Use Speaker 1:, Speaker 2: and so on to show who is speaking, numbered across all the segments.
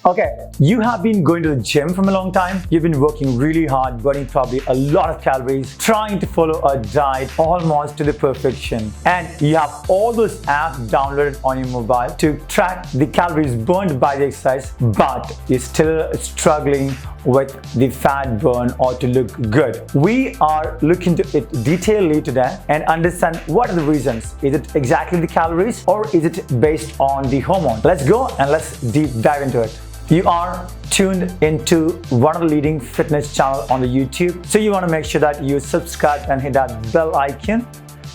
Speaker 1: Okay, you have been going to the gym from a long time. You've been working really hard, burning probably a lot of calories, trying to follow a diet almost to the perfection. And you have all those apps downloaded on your mobile to track the calories burned by the exercise, but you're still struggling with the fat burn or to look good. We are looking into it detailedly today and understand what are the reasons. Is it exactly the calories or is it based on the hormone? Let's go and let's deep dive into it. You are tuned into one of the leading fitness channel on the YouTube. So you want to make sure that you subscribe and hit that bell icon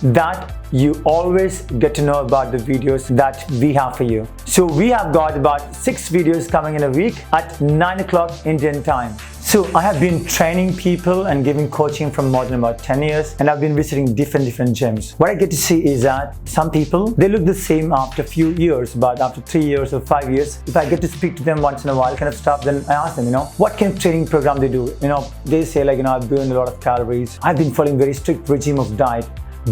Speaker 1: that you always get to know about the videos that we have for you. So we have got about 6 videos coming in a week at 9 o'clock Indian time. So I have been training people and giving coaching for more than about 10 years, and I've been visiting different gyms. What I get to see is that some people, they look the same after a few years, but after 3 years or 5 years, if I get to speak to them once in a while kind of stuff, then I ask them, what kind of training program they do. They say like, I've burned a lot of calories. I've been following very strict regime of diet.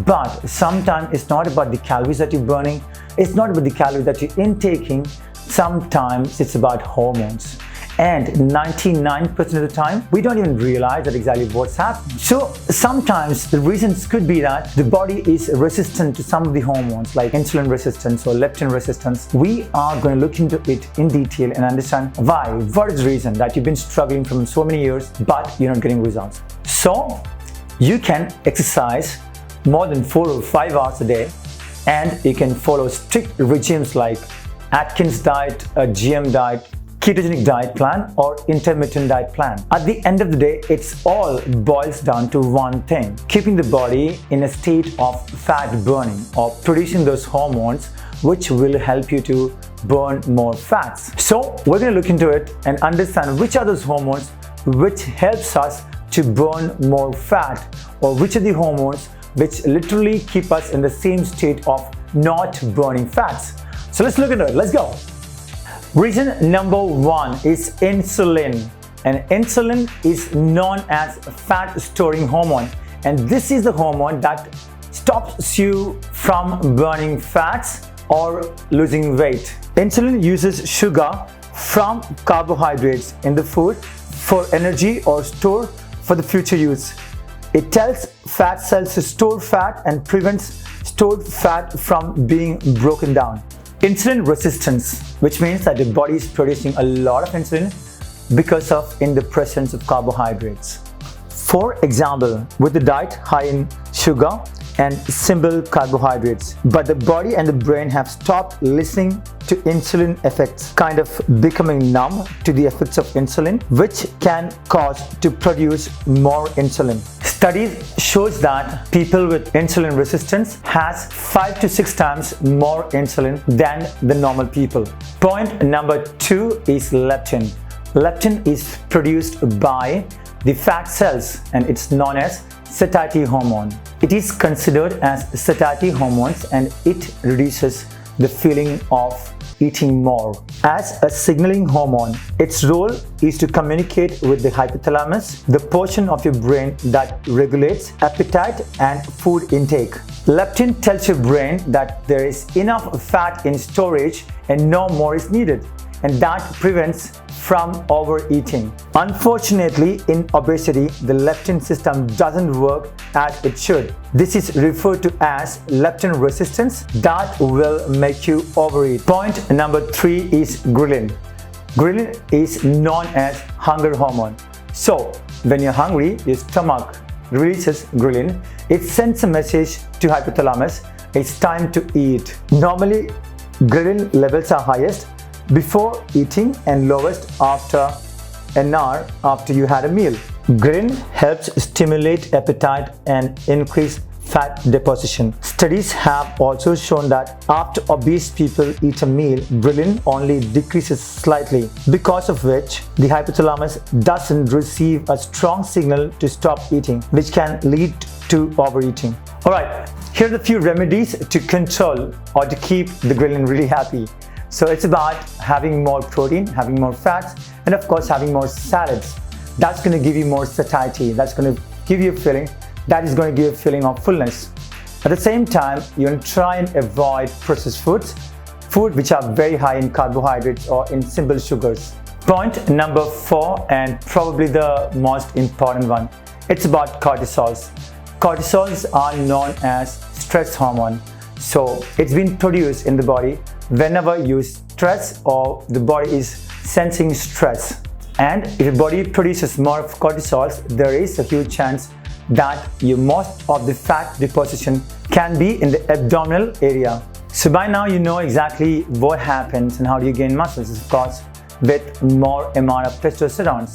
Speaker 1: But sometimes it's not about the calories that you're burning. It's not about the calories that you're intaking. Sometimes it's about hormones. And 99% of the time, we don't even realize that exactly what's happening. So sometimes the reasons could be that the body is resistant to some of the hormones like insulin resistance or leptin resistance. We are going to look into it in detail and understand why. What is the reason that you've been struggling from so many years, but you're not getting results. So you can exercise more than 4 or 5 hours a day, and you can follow strict regimes like Atkins diet, a GM diet, ketogenic diet plan, or intermittent diet plan. At the end of the day, it's all boils down to one thing: keeping the body in a state of fat burning or producing those hormones which will help you to burn more fats. So we're going to look into it and understand which are those hormones which helps us to burn more fat, or which are the hormones which literally keep us in the same state of not burning fats. So let's look into it. Let's go. Reason number 1 is insulin. And insulin is known as fat storing hormone. And this is the hormone that stops you from burning fats or losing weight. Insulin uses sugar from carbohydrates in the food for energy or store for the future use. It tells fat cells to store fat and prevents stored fat from being broken down. Insulin resistance, which means that the body is producing a lot of insulin because of in the presence of carbohydrates. For example, with the diet high in sugar and simple carbohydrates, but the body and the brain have stopped listening to insulin effects, kind of becoming numb to the effects of insulin, which can cause to produce more insulin. Studies shows that people with insulin resistance has 5 to 6 times more insulin than the normal people. Point number 2 is leptin. Leptin is produced by the fat cells and it's known as satiety hormone. It is considered as satiety hormones and it reduces the feeling of eating more. As a signaling hormone, its role is to communicate with the hypothalamus, the portion of your brain that regulates appetite and food intake. Leptin tells your brain that there is enough fat in storage and no more is needed, and that prevents from overeating. Unfortunately, in obesity, the leptin system doesn't work as it should. This is referred to as leptin resistance that will make you overeat. Point number 3 is ghrelin. Ghrelin is known as hunger hormone. So when you're hungry, your stomach releases ghrelin. It sends a message to hypothalamus, it's time to eat. Normally, ghrelin levels are highest before eating and lowest after an hour after you had a meal. Ghrelin helps stimulate appetite and increase fat deposition. Studies have also shown that after obese people eat a meal, ghrelin only decreases slightly, because of which the hypothalamus doesn't receive a strong signal to stop eating, which can lead to overeating. Alright, here are the few remedies to control or to keep the ghrelin really happy. So it's about having more protein, having more fats, and of course having more salads. That's going to give you more satiety. That's going to give you a feeling. That is going to give you a feeling of fullness. At the same time, you want to try and avoid processed foods. food which are very high in carbohydrates or in simple sugars. Point number 4, and probably the most important one, it's about cortisols. Cortisols are known as stress hormone. So it's been produced in the body whenever you stress or the body is sensing stress. And if your body produces more of cortisols, there is a huge chance that most of the fat deposition can be in the abdominal area. So by now you know exactly what happens and how do you gain muscles, of course, with more amount of testosterone.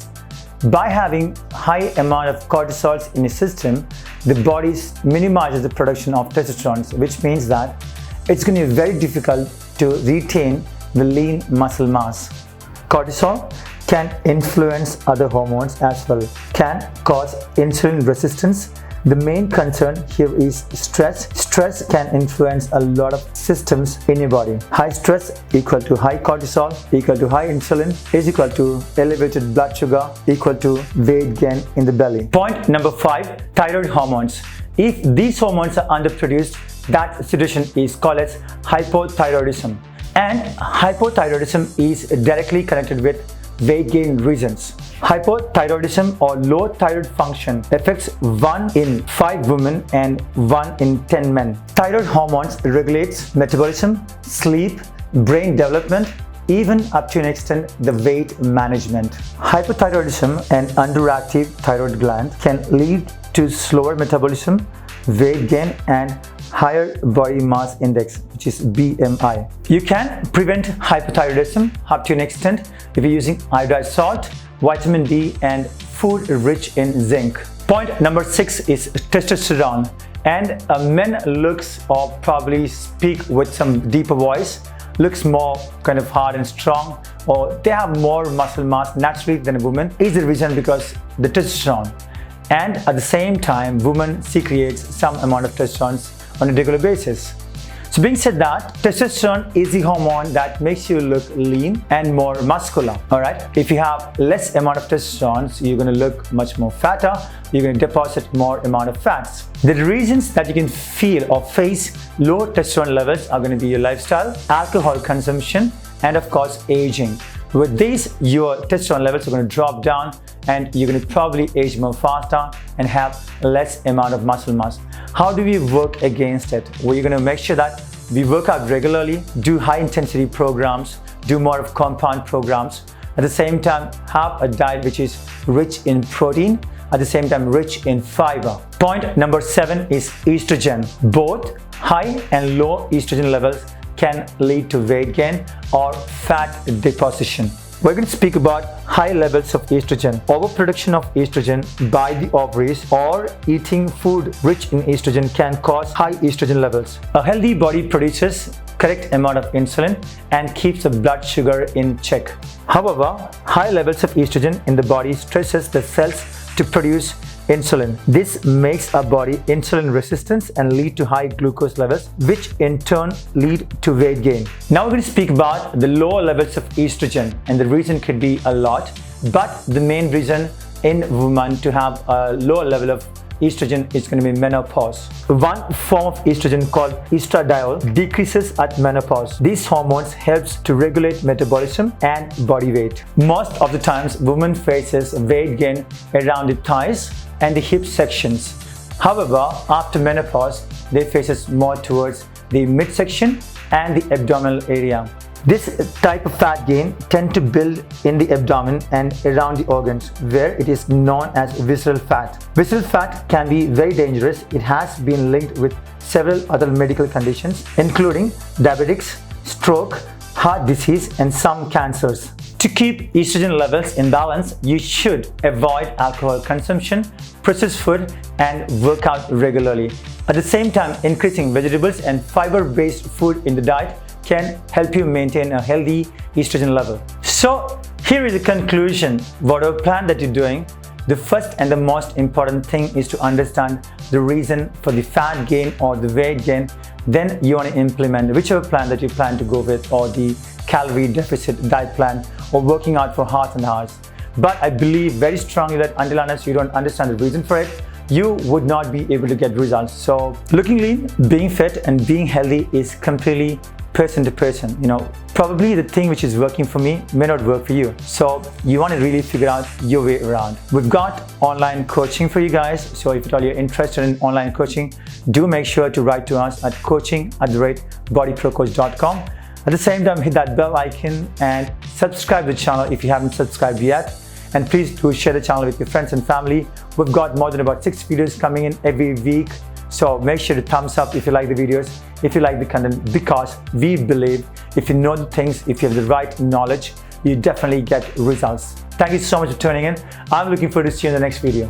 Speaker 1: By having high amount of cortisols in your system, the body minimizes the production of testosterone, which means that it's going to be very difficult to retain the lean muscle mass. Cortisol can influence other hormones as well, can cause insulin resistance. The main concern here is stress. Stress can influence a lot of systems in your body. High stress equal to high cortisol, equal to high insulin, is equal to elevated blood sugar, equal to weight gain in the belly. Point number 5, thyroid hormones. If these hormones are underproduced, that situation is called as hypothyroidism. And hypothyroidism is directly connected with weight gain reasons. Hypothyroidism or low thyroid function affects 1 in 5 women and 1 in 10 men. Thyroid hormones regulates metabolism, sleep, brain development, even up to an extent the weight management. Hypothyroidism and underactive thyroid gland can lead to slower metabolism, weight gain and higher body mass index, which is BMI. You can prevent hypothyroidism up to an extent if you're using iodized salt, vitamin D and food rich in zinc. Point number 6 is testosterone. And a man looks or probably speak with some deeper voice, looks more kind of hard and strong, or they have more muscle mass naturally than a woman, is the reason because the testosterone. And at the same time, women secretes some amount of testosterone on a regular basis. So being said that, testosterone is the hormone that makes you look lean and more muscular. Alright, if you have less amount of testosterone, so you're going to look much more fatter, you're going to deposit more amount of fats. The reasons that you can feel or face low testosterone levels are going to be your lifestyle, alcohol consumption, and of course aging. With these, your testosterone levels are going to drop down and you're going to probably age more faster and have less amount of muscle mass. How do we work against it? We're going to make sure that we work out regularly, do high intensity programs, do more of compound programs. At the same time, have a diet which is rich in protein, at the same time rich in fiber. Point number 7 is estrogen. Both high and low estrogen levels can lead to weight gain or fat deposition. We're going to speak about high levels of estrogen. Overproduction of estrogen by the ovaries or eating food rich in estrogen can cause high estrogen levels. A healthy body produces correct amount of insulin and keeps the blood sugar in check. However, high levels of estrogen in the body stresses the cells to produce insulin. This makes our body insulin resistant and lead to high glucose levels, which in turn lead to weight gain. Now we're going to speak about the lower levels of estrogen, and the reason could be a lot, but the main reason in women to have a lower level of estrogen is going to be menopause. One form of estrogen called estradiol decreases at menopause. These hormones helps to regulate metabolism and body weight. Most of the times, women faces weight gain around the thighs and the hip sections. However, after menopause, they faces more towards the midsection and the abdominal area. This type of fat gain tend to build in the abdomen and around the organs, where it is known as visceral fat. Visceral fat can be very dangerous. It has been linked with several other medical conditions, including diabetics, stroke, heart disease, and some cancers. To keep estrogen levels in balance, you should avoid alcohol consumption, processed food, and work out regularly. At the same time, increasing vegetables and fiber-based food in the diet can help you maintain a healthy estrogen level. So here is the conclusion. Whatever plan that you're doing, the first and the most important thing is to understand the reason for the fat gain or the weight gain. Then you want to implement whichever plan that you plan to go with, or the calorie deficit diet plan, or working out for hours and hours. But I believe very strongly that until unless you don't understand the reason for it, you would not be able to get results. So looking lean, being fit and being healthy is completely person to person. Probably the thing which is working for me may not work for you. So you want to really figure out your way around. We've got online coaching for you guys. So if at all you're interested in online coaching, do make sure to write to us at coaching@bodyprocoach.com. At the same time, hit that bell icon and subscribe to the channel if you haven't subscribed yet. And please do share the channel with your friends and family. We've got more than about 6 videos coming in every week. So make sure to thumbs up if you like the videos, if you like the content, because we believe if you know the things, if you have the right knowledge, you definitely get results. Thank you so much for tuning in. I'm looking forward to seeing you in the next video.